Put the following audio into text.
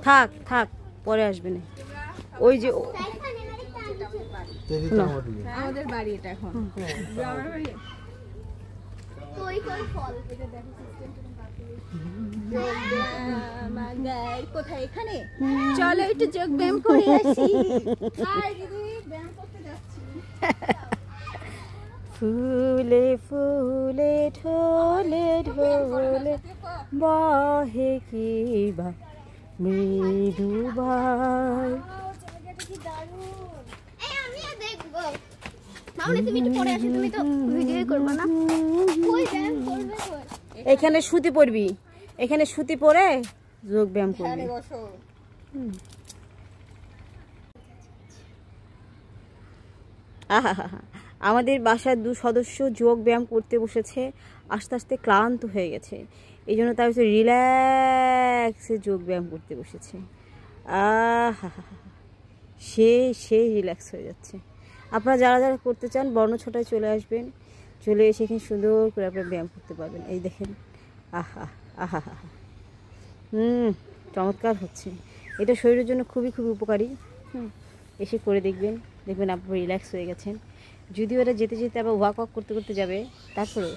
থাক থাক, পরে আসবে না। ওই যে আমাদের বাড়ি এটা এখন গ্রামের বাড়ি। কোথায়? এখানে চলো একটু যোগ ব্যায়াম করে আসি। ব্যায়াম করতে যাচ্ছি। ফুলে ফুলে ঢলে ঢলে বহে কি বা মৃদু বাই। এখানে সুতি পরবি, এখানে সুতি পরে যোগ ব্যায়াম করবি। আহা, আমাদের বাসার 2 সদস্য যোগ ব্যায়াম করতে বসেছে, আস্তে আস্তে ক্লান্ত হয়ে গেছে, এই জন্য তার হচ্ছে রিল্যাক্সে যোগ ব্যায়াম করতে বসেছে। আহা, সেই রিল্যাক্স হয়ে যাচ্ছে। আপনারা যারা যারা করতে চান বর্ণছটায় চলে আসবেন, চলে এসে এখানে সুন্দর করে আপনারা ব্যায়াম করতে পারবেন। এই দেখেন, আহা আহা, চমৎকার হচ্ছে। এটা শরীরের জন্য খুবই খুবই উপকারী। এসে করে দেখবেন, দেখবেন আপনি রিল্যাক্স হয়ে গেছেন। যদিও এটা যেতে যেতে আবার ওয়াক করতে করতে যাবে, তারপরে